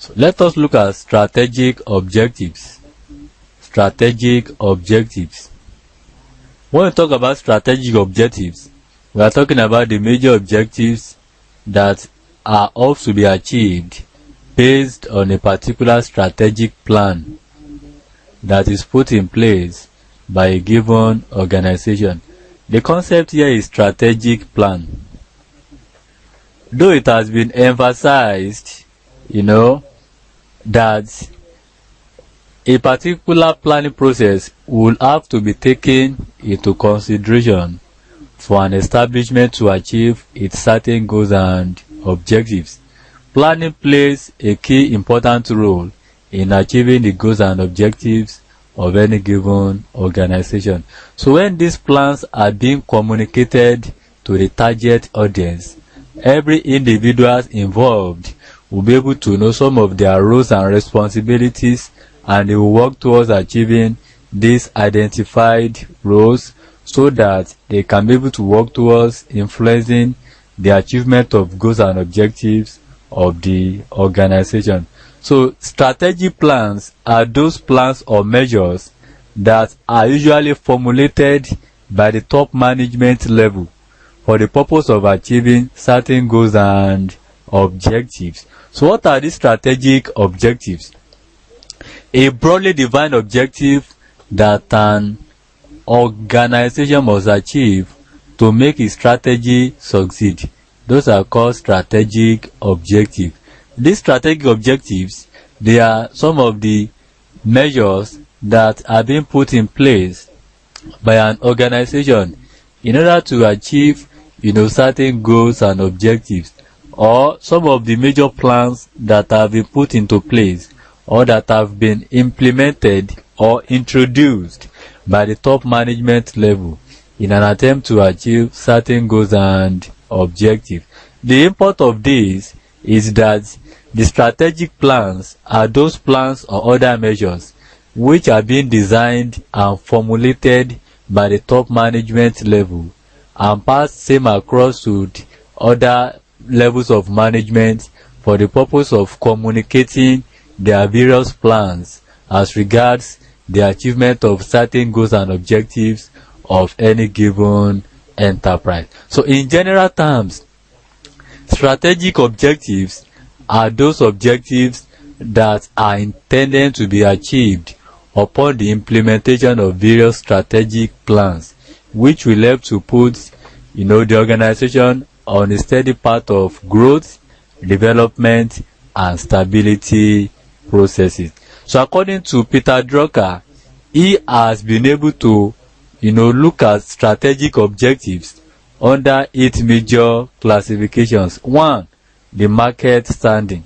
So let us look at strategic objectives. Strategic objectives. When we talk about strategic objectives, we are talking about the major objectives that are ought to be achieved based on a particular strategic plan that is put in place by a given organization. The concept here is strategic plan. Though it has been emphasized, that a particular planning process will have to be taken into consideration for an establishment to achieve its certain goals and objectives. Planning plays a key important role in achieving the goals and objectives of any given organization. So when these plans are being communicated to the target audience, every individual involved will be able to know some of their roles and responsibilities, and they will work towards achieving these identified roles so that they can be able to work towards influencing the achievement of goals and objectives of the organization. So strategic plans are those plans or measures that are usually formulated by the top management level for the purpose of achieving certain goals and objectives. So what are these strategic objectives? A broadly defined objective that an organization must achieve to make its strategy succeed. Those are called strategic objectives. These strategic objectives, they are some of the measures that are being put in place by an organization in order to achieve certain goals and objectives, or some of the major plans that have been put into place or that have been implemented or introduced by the top management level in an attempt to achieve certain goals and objectives. The import of this is that the strategic plans are those plans or other measures which are being designed and formulated by the top management level and passed same across to the other levels of management for the purpose of communicating their various plans as regards the achievement of certain goals and objectives of any given enterprise. So in general terms, strategic objectives are those objectives that are intended to be achieved upon the implementation of various strategic plans, which will help to put the organization on a steady path of growth, development, and stability processes. So according to Peter Drucker, he has been able to look at strategic objectives under 8 major classifications. 1, the market standing.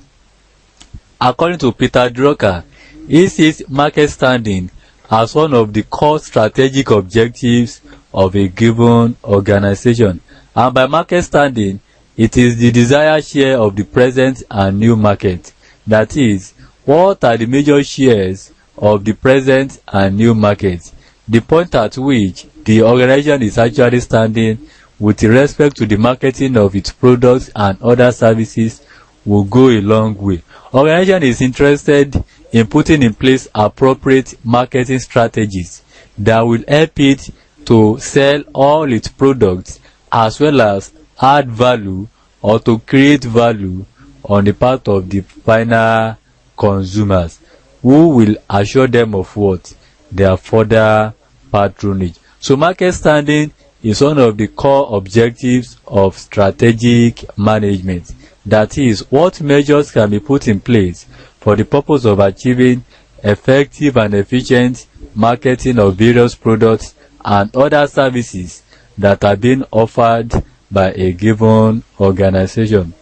According to Peter Drucker, he sees market standing as one of the core strategic objectives of a given organization. And by market standing, it is the desired share of the present and new market. That is, what are the major shares of the present and new market? The point at which the organization is actually standing with respect to the marketing of its products and other services will go a long way. Organization is interested in putting in place appropriate marketing strategies that will help it to sell all its products as well as add value or to create value on the part of the final consumers, who will assure them of what? Their further patronage. So market standing is one of the core objectives of strategic management. That is, what measures can be put in place for the purpose of achieving effective and efficient marketing of various products and other services that are being offered by a given organization.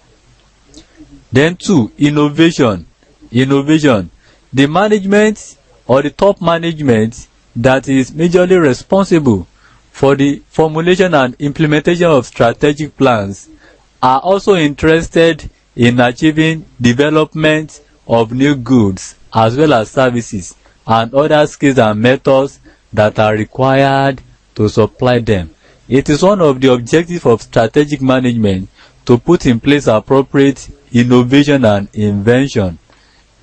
Then 2, innovation. The management or the top management that is majorly responsible for the formulation and implementation of strategic plans are also interested in achieving development of new goods as well as services and other skills and methods that are required to supply them. It is one of the objectives of strategic management to put in place appropriate innovation and invention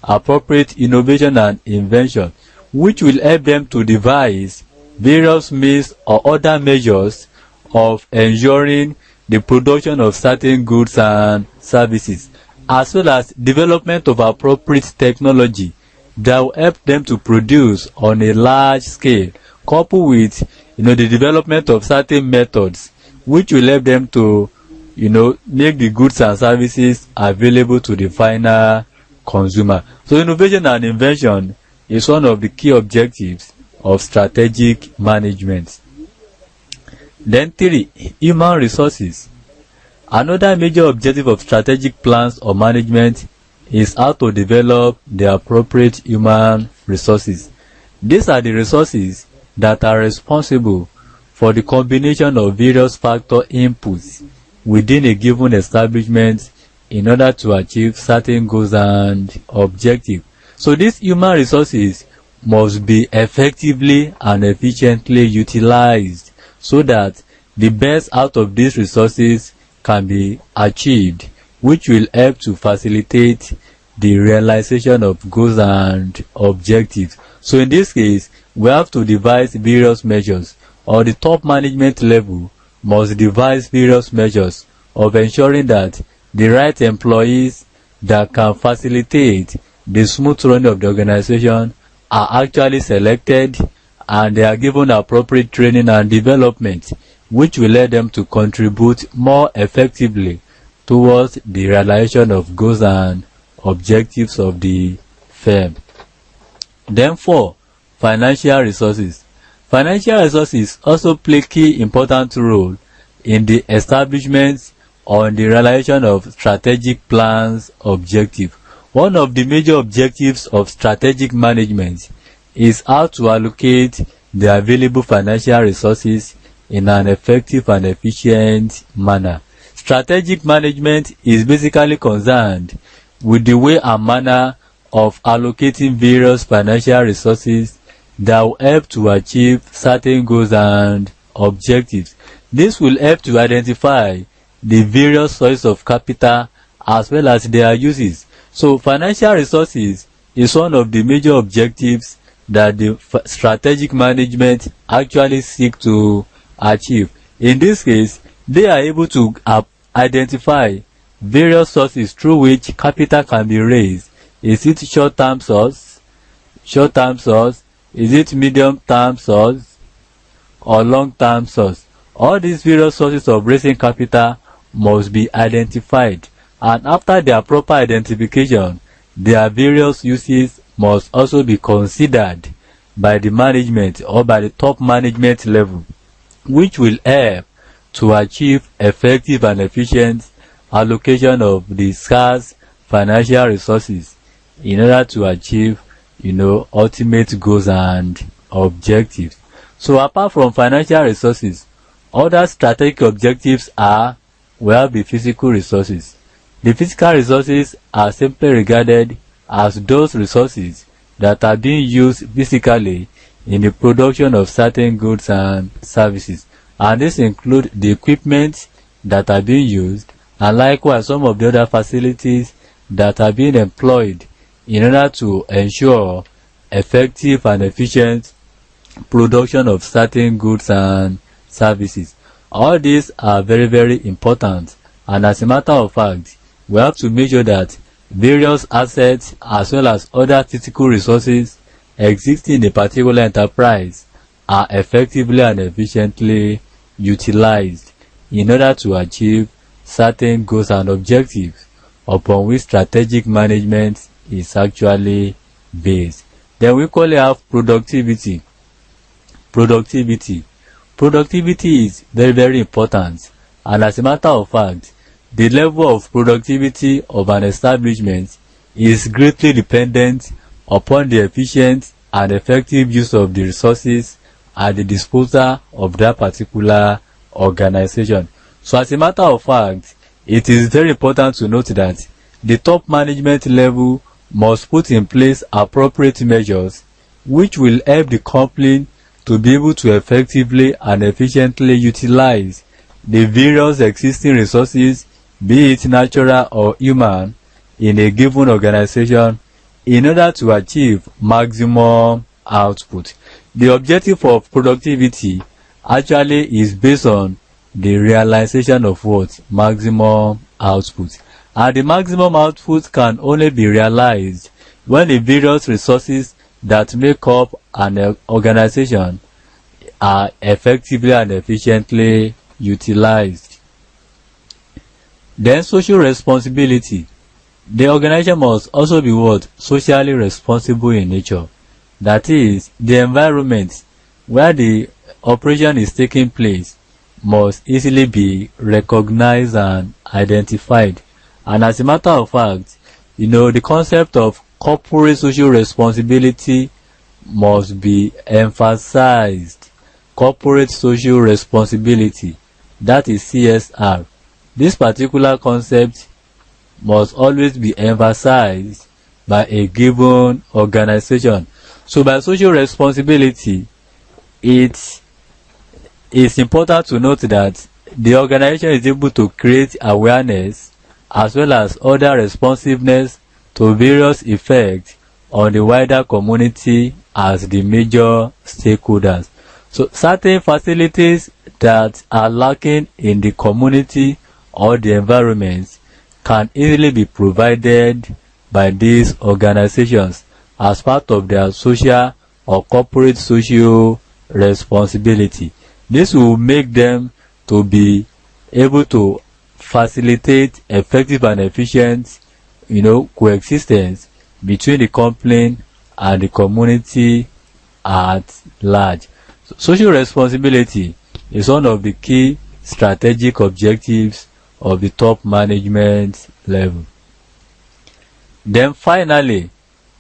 appropriate innovation and invention, which will help them to devise various means or other measures of ensuring the production of certain goods and services, as well as development of appropriate technology that will help them to produce on a large scale, coupled with the development of certain methods which will help them to make the goods and services available to the final consumer. So innovation and invention is one of the key objectives of strategic management. Then 3, human resources. Another major objective of strategic plans or management is how to develop the appropriate human resources. These are the resources that are responsible for the combination of various factor inputs within a given establishment in order to achieve certain goals and objectives. So these human resources must be effectively and efficiently utilized so that the best out of these resources can be achieved, which will help to facilitate the realization of goals and objectives. So in this case, we have to devise various measures, or the top management level must devise various measures of ensuring that the right employees that can facilitate the smooth running of the organization are actually selected, and they are given appropriate training and development, which will let them to contribute more effectively towards the realization of goals and objectives of the firm. Then 4, financial resources. Financial resources also play key important role in the establishment or the realization of strategic plans objective. One of the major objectives of strategic management is how to allocate the available financial resources in an effective and efficient manner. Strategic management is basically concerned with the way and manner of allocating various financial resources that will help to achieve certain goals and objectives. This will help to identify the various sources of capital as well as their uses. So financial resources is one of the major objectives that the strategic management actually seek to achieve. In this case, they are able to identify various sources through which capital can be raised. Is it short-term source? Is it medium-term source? Or long-term source? All these various sources of raising capital must be identified, and after their proper identification, their various uses must also be considered by the management or by the top management level, which will help to achieve effective and efficient allocation of the scarce financial resources in order to achieve ultimate goals and objectives. So apart from financial resources, other strategic objectives are, we have the physical resources. The physical resources are simply regarded as those resources that are being used physically in the production of certain goods and services, and this include the equipment that are being used, and likewise some of the other facilities that are being employed in order to ensure effective and efficient production of certain goods and services. All these are very, very important, and as a matter of fact, we have to make sure that various assets as well as other physical resources existing in a particular enterprise are effectively and efficiently utilized in order to achieve certain goals and objectives upon which strategic management is actually based. Then we equally have productivity. Productivity is very, very important, and as a matter of fact, the level of productivity of an establishment is greatly dependent upon the efficient and effective use of the resources at the disposal of that particular organization. So as a matter of fact, it is very important to note that the top management level must put in place appropriate measures which will help the company to be able to effectively and efficiently utilize the various existing resources, be it natural or human, in a given organization in order to achieve maximum output. The objective of productivity actually is based on the realization of what? Maximum output. And the maximum output can only be realized when the various resources that make up an organization are effectively and efficiently utilized. Then social responsibility. The organization must also be what? Socially responsible in nature. That is, the environment where the operation is taking place must easily be recognized and identified. And as a matter of fact, the concept of corporate social responsibility must be emphasized. Corporate social responsibility, that is CSR. This particular concept must always be emphasized by a given organization. So by social responsibility, it is important to note that the organization is able to create awareness as well as other responsiveness to various effects on the wider community as the major stakeholders. So certain facilities that are lacking in the community or the environment can easily be provided by these organizations as part of their social or corporate social responsibility. This will make them to be able to facilitate effective and efficient coexistence between the company and the community at large. So social responsibility is one of the key strategic objectives of the top management level. Then finally,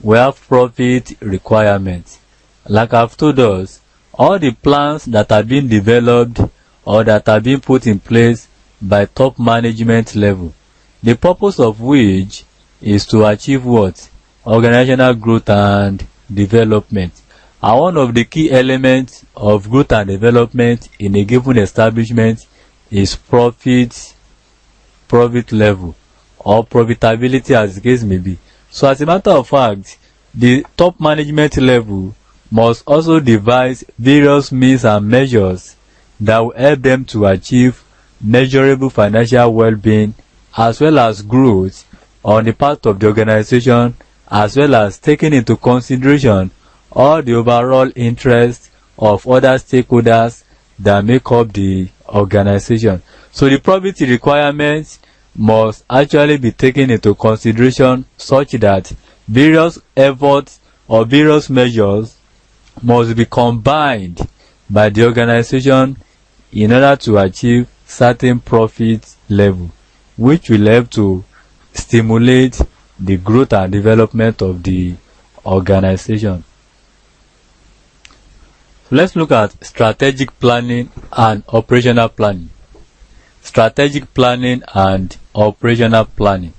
we have profit requirements. Like I've told us, all the plans that are being developed or that are being put in place by top management level, the purpose of which is to achieve what? Organizational growth and development. And one of the key elements of growth and development in a given establishment is profit level or profitability, as the case may be. So as a matter of fact, the top management level must also devise various means and measures that will help them to achieve measurable financial well-being as well as growth on the part of the organization, as well as taking into consideration all the overall interests of other stakeholders that make up the organization. So the profit requirements must actually be taken into consideration such that various efforts or various measures must be combined by the organization in order to achieve certain profit level, which will help to stimulate the growth and development of the organization. So let's look at strategic planning and operational planning. Strategic planning and operational planning.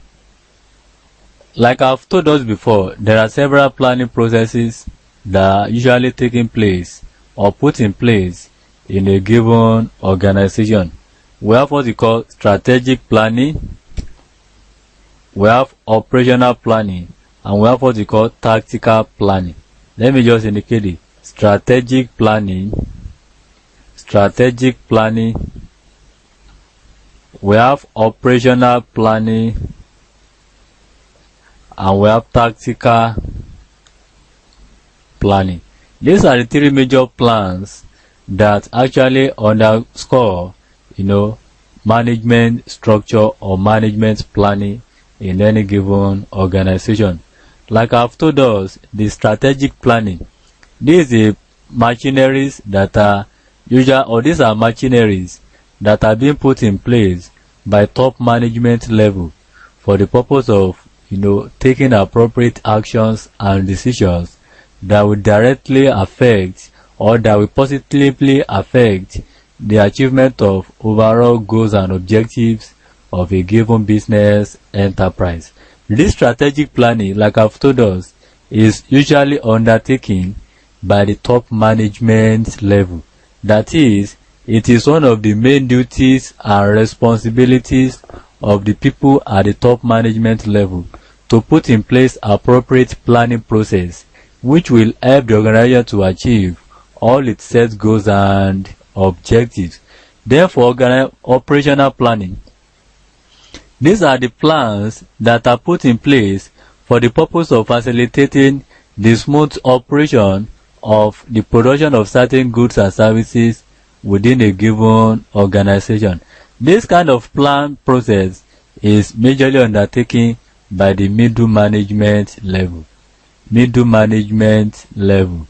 Like I've told us before, there are several planning processes that are usually taking place or put in place in a given organization. We have what we call strategic planning, we have operational planning, and we have what we call tactical planning. Let me just indicate it. Strategic planning, we have operational planning, and we have tactical planning. These are the three major plans that actually underscore, management structure or management planning in any given organization. Like I've told us, the strategic planning, these are machineries that are these are machineries that are being put in place by top management level for the purpose of, taking appropriate actions and decisions that will directly affect or that will positively affect the achievement of overall goals and objectives of a given business enterprise. This strategic planning, like I've told us, is usually undertaken by the top management level. That is, it is one of the main duties and responsibilities of the people at the top management level to put in place appropriate planning process which will help the organization to achieve all its set goals and objectives. Therefore, operational planning. These are the plans that are put in place for the purpose of facilitating the smooth operation of the production of certain goods and services within a given organization. This kind of plan process is majorly undertaken by the middle management level. Middle management level.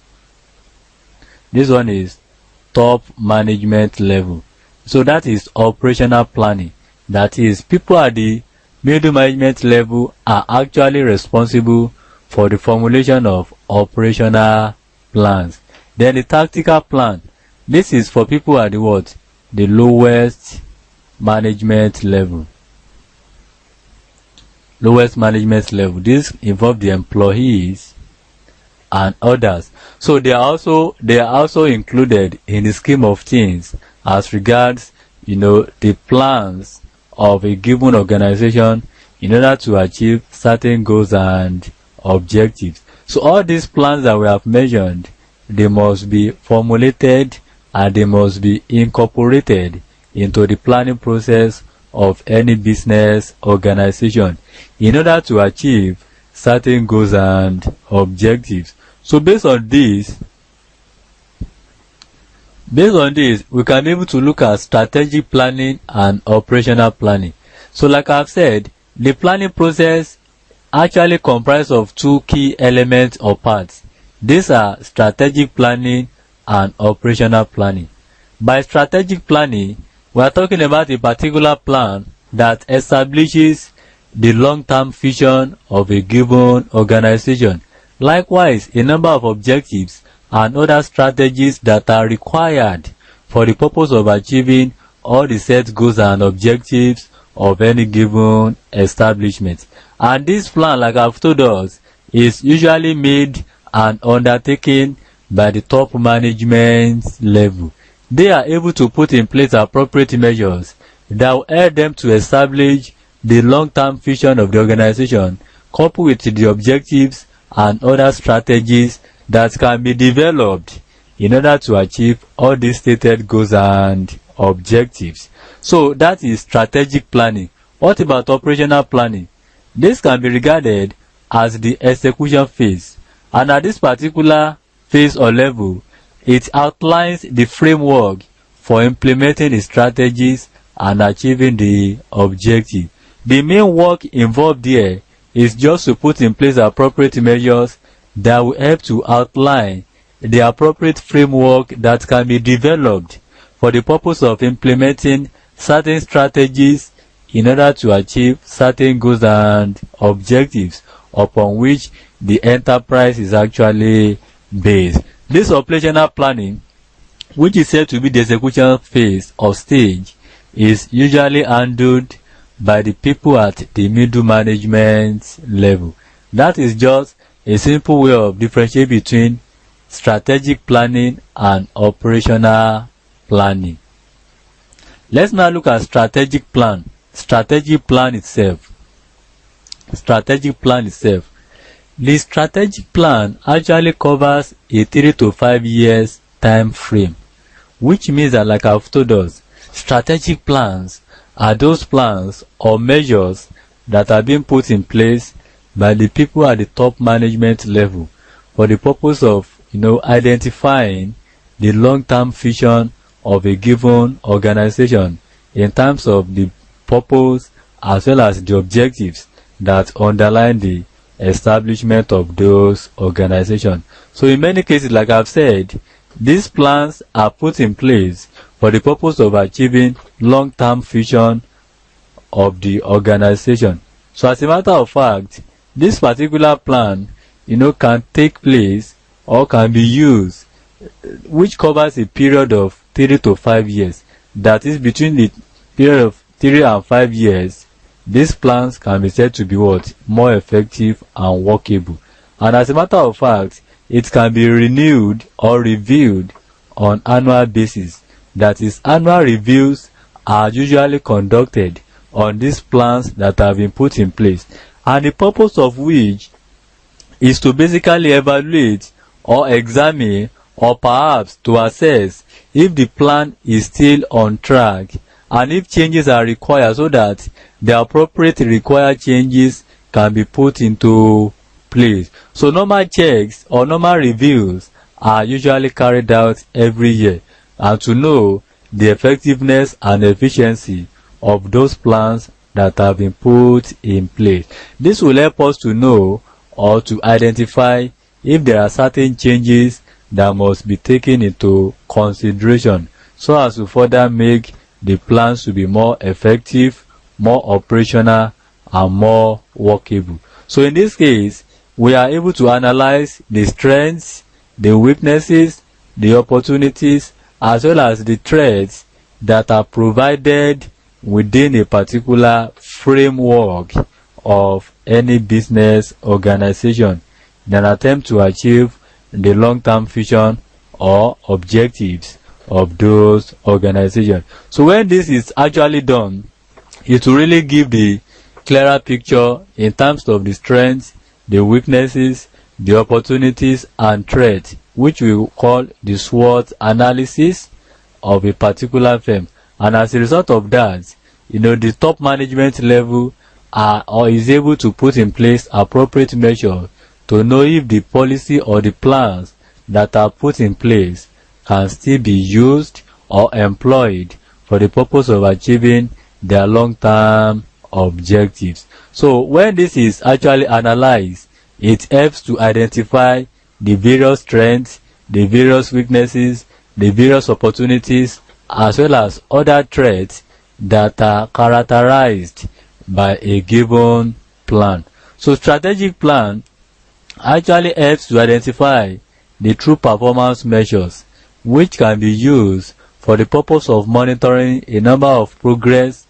This one is top management level. So that is operational planning. That is, people at the middle management level are actually responsible for the formulation of operational plans. Then the tactical plan. This is for people at the what? The lowest management level. Lowest management level. This involves the employees and others. So they are also included in the scheme of things as regards, the plans of a given organization in order to achieve certain goals and objectives. So all these plans that we have mentioned, they must be formulated and they must be incorporated into the planning process of any business organization in order to achieve certain goals and objectives. So based on this, we can be able to look at strategic planning and operational planning. So like I've said, the planning process actually comprises of two key elements or parts. These are strategic planning and operational planning. By strategic planning, we are talking about a particular plan that establishes the long-term vision of a given organization. Likewise, a number of objectives and other strategies that are required for the purpose of achieving all the set goals and objectives of any given establishment. And this plan, like I've told us, is usually made and undertaken by the top management level. They are able to put in place appropriate measures that will help them to establish the long-term vision of the organization, coupled with the objectives and other strategies that can be developed in order to achieve all these stated goals and objectives. So that is strategic planning. What about operational planning? This can be regarded as the execution phase, and at this particular phase or level, it outlines the framework for implementing the strategies and achieving the objective. The main work involved here is just to put in place appropriate measures that will help to outline the appropriate framework that can be developed for the purpose of implementing certain strategies in order to achieve certain goals and objectives upon which the enterprise is actually based. This operational planning, which is said to be the execution phase or stage, is usually handled by the people at the middle management level. That is just a simple way of differentiating between strategic planning and operational planning. Let's now look at strategic plan. Strategic plan itself. The strategic plan actually covers a 3 to 5 years time frame, which means that, like I've told us, strategic plans are those plans or measures that are being put in place by the people at the top management level for the purpose of, identifying the long-term vision of a given organization in terms of the purpose as well as the objectives that underline the establishment of those organizations. So in many cases, like I've said, these plans are put in place for the purpose of achieving long-term vision of the organization. So as a matter of fact, this particular plan, can take place or can be used, which covers a period of 3 to 5 years. That is, between the period of 3 and 5 years, these plans can be said to be more effective and workable. And as a matter of fact, it can be renewed or reviewed on annual basis. That is, annual reviews are usually conducted on these plans that have been put in place. and the purpose of which is to basically evaluate or examine or perhaps to assess if the plan is still on track and if changes are required so that the appropriate required changes can be put into place. So normal checks or normal reviews are usually carried out every year and to know the effectiveness and efficiency of those plans that have been put in place. This will help us to know or to identify if there are certain changes that must be taken into consideration so as to further make the plans to be more effective, more operational, and more workable. So in this case, we are able to analyze the strengths, the weaknesses, the opportunities, as well as the threats that are provided within a particular framework of any business organization in an attempt to achieve the long-term vision or objectives of those organizations. So when this is actually done, it will really give the clearer picture in terms of the strengths, the weaknesses, the opportunities and threats, which we call the SWOT analysis of a particular firm. And as a result of that, the top management level or is able to put in place appropriate measures to know if the policy or the plans that are put in place can still be used or employed for the purpose of achieving their long-term objectives. So when this is actually analyzed, it helps to identify the various strengths, the various weaknesses, the various opportunities, as well as other threats that are characterized by a given plan. So strategic plan actually helps to identify the true performance measures which can be used for the purpose of monitoring a number of progress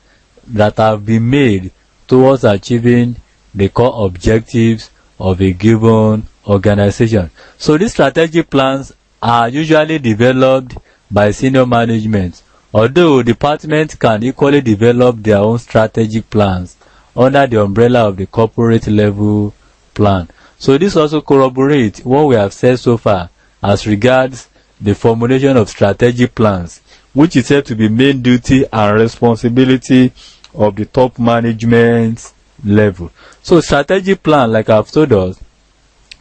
that have been made towards achieving the core objectives of a given organization. So these strategic plans are usually developed by senior management, although departments can equally develop their own strategic plans under the umbrella of the corporate level plan. So this also corroborates what we have said so far as regards the formulation of strategic plans, which is said to be main duty and responsibility of the top management level. So strategic plan, like I've told us,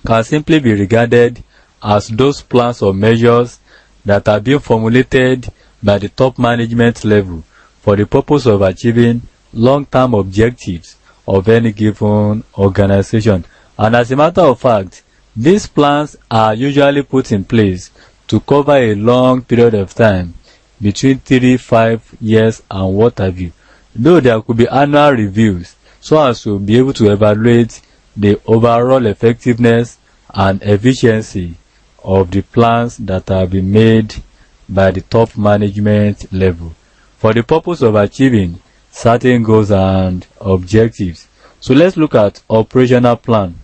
can simply be regarded as those plans or measures that are being formulated by the top management level for the purpose of achieving long-term objectives of any given organization. And as a matter of fact, these plans are usually put in place to cover a long period of time, between 3-5 years and what have you, though there could be annual reviews so as to be able to evaluate the overall effectiveness and efficiency of the plans that have been made by the top management level for the purpose of achieving certain goals and objectives. So let's look at operational plan.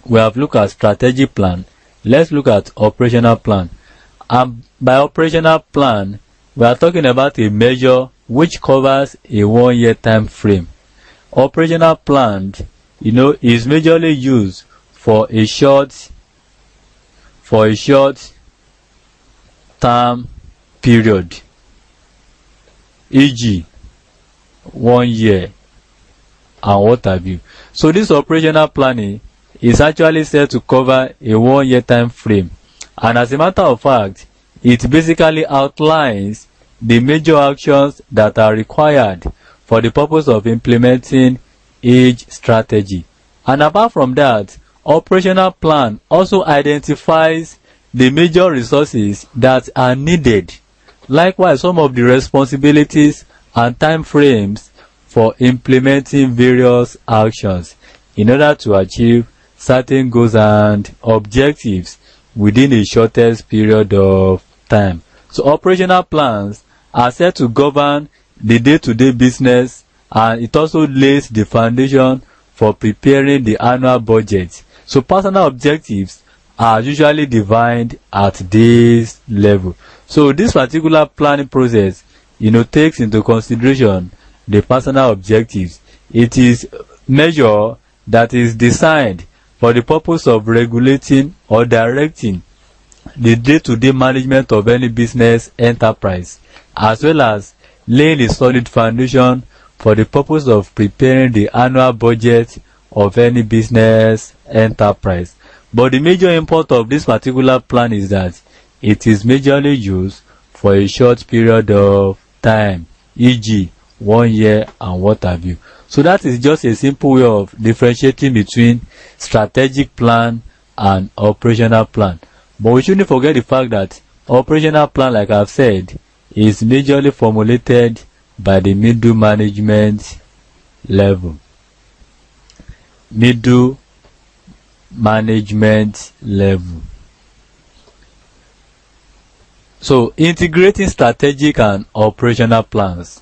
We have looked at strategic plan. Let's look at operational plan. And by operational plan, we are talking about a measure which covers a 1-year time frame. Operational plan, is majorly used for a short term period, e.g. 1 year and what have you. So this operational planning is actually said to cover a 1-year time frame, and as a matter of fact, it basically outlines the major actions that are required for the purpose of implementing each strategy. And apart from that, operational plan also identifies the major resources that are needed. Likewise, some of the responsibilities and time frames for implementing various actions in order to achieve certain goals and objectives within the shortest period of time. So operational plans are set to govern the day-to-day business, and it also lays the foundation for preparing the annual budget. So personal objectives are usually defined at this level. So this particular planning process, takes into consideration the personal objectives. It is measured that is designed for the purpose of regulating or directing the day-to-day management of any business enterprise, as well as laying a solid foundation for the purpose of preparing the annual budget of any business enterprise. But the major import of this particular plan is that it is majorly used for a short period of time, e.g. 1 year and what have you. So that is just a simple way of differentiating between strategic plan and operational plan. But we shouldn't forget the fact that operational plan, like I've said, is majorly formulated by the middle management level. Middle management level. So, integrating strategic and operational plans.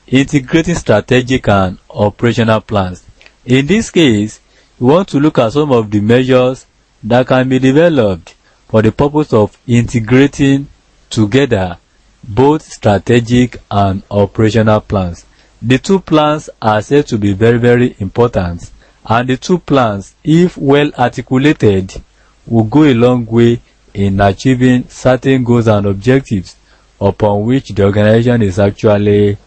Integrating strategic and operational plans. In this case, we want to look at some of the measures that can be developed for the purpose of integrating together both strategic and operational plans. The two plans are said to be very, very important, and the two plans, if well articulated, will go a long way in achieving certain goals and objectives upon which the organization is actually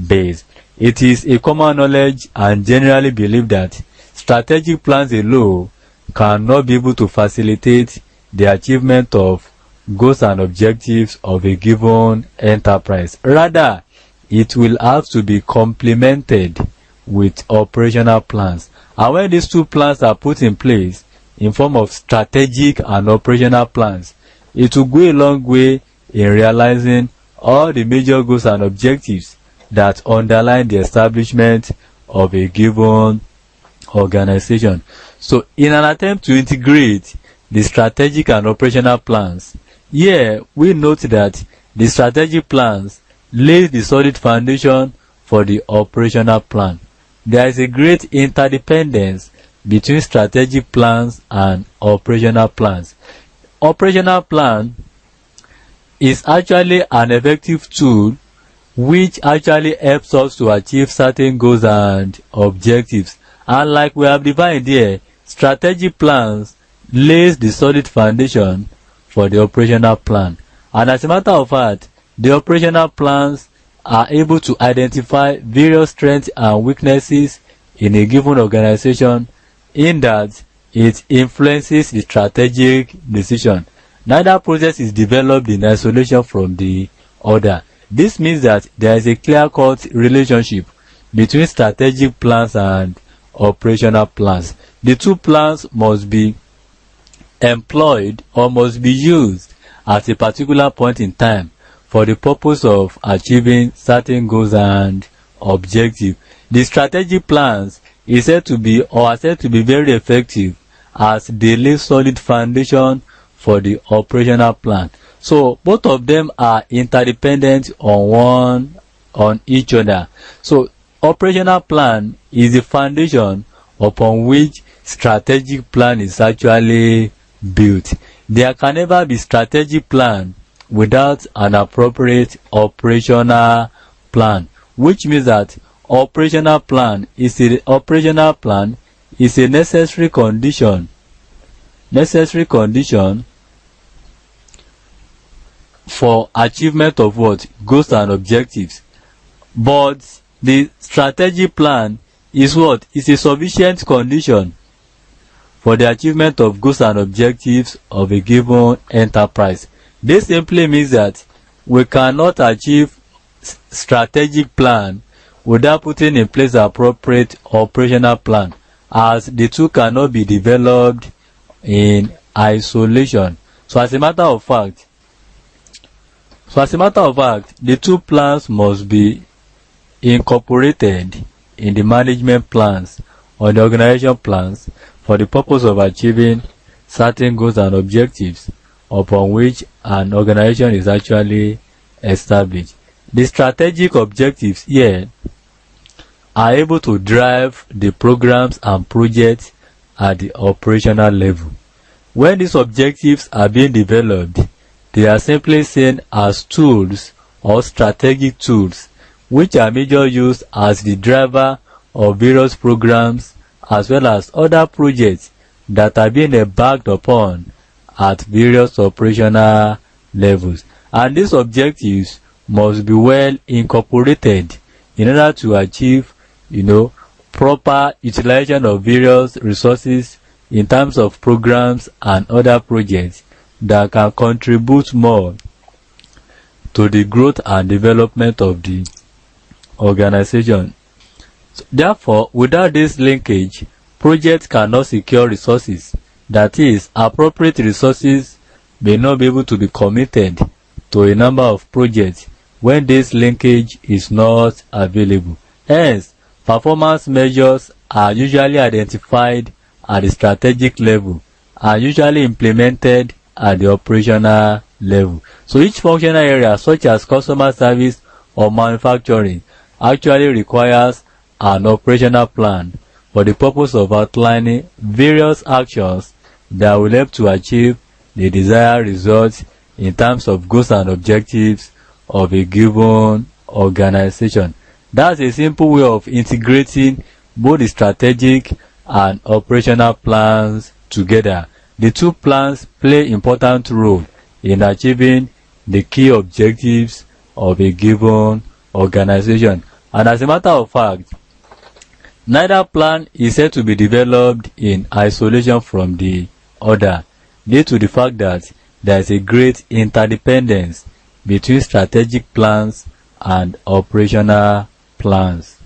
based. It is a common knowledge and generally believed that strategic plans alone cannot be able to facilitate the achievement of goals and objectives of a given enterprise. Rather, it will have to be complemented with operational plans. And when these two plans are put in place in form of strategic and operational plans, it will go a long way in realizing all the major goals and objectives that underline the establishment of a given organization. So, in an attempt to integrate the strategic and operational plans, here we note that the strategic plans lay the solid foundation for the operational plan. There is a great interdependence between strategic plans and operational plans. Operational plan is actually an effective tool which actually helps us to achieve certain goals and objectives. And like we have defined here, strategic plans lays the solid foundation for the operational plan. And as a matter of fact, the operational plans are able to identify various strengths and weaknesses in a given organization, in that it influences the strategic decision. Neither process is developed in isolation from the other. This means that there is a clear-cut relationship between strategic plans and operational plans. The two plans must be employed or must be used at a particular point in time for the purpose of achieving certain goals and objectives. The strategic plans is said to be or are said to be very effective as they lay solid foundation for the operational plan. So both of them are interdependent on each other. So operational plan is the foundation upon which strategic plan is actually built. There can never be strategic plan without an appropriate operational plan, which means that operational plan is a necessary condition for achievement of what? Goals and objectives. But the strategic plan is what? Is a sufficient condition for the achievement of goals and objectives of a given enterprise. This simply means that we cannot achieve strategic plan without putting in place the appropriate operational plan, as the two cannot be developed in isolation. So as a matter of fact, the two plans must be incorporated in the management plans or the organization plans for the purpose of achieving certain goals and objectives upon which an organization is actually established. The strategic objectives here are able to drive the programs and projects at the operational level. When these objectives are being developed, they are simply seen as tools or strategic tools which are majorly used as the driver of various programs as well as other projects that are being embarked upon at various operational levels. And these objectives must be well incorporated in order to achieve, proper utilization of various resources in terms of programs and other projects that can contribute more to the growth and development of the organization. So, therefore, without this linkage, projects cannot secure resources. That is, appropriate resources may not be able to be committed to a number of projects when this linkage is not available. Hence, performance measures are usually identified at the strategic level and usually implemented at the operational level. So each functional area, such as customer service or manufacturing, actually requires an operational plan for the purpose of outlining various actions that will help to achieve the desired results in terms of goals and objectives of a given organization. That's a simple way of integrating both the strategic and operational plans together. The two plans play important role in achieving the key objectives of a given organization. And as a matter of fact, neither plan is said to be developed in isolation from the other, due to the fact that there is a great interdependence between strategic plans and operational plans.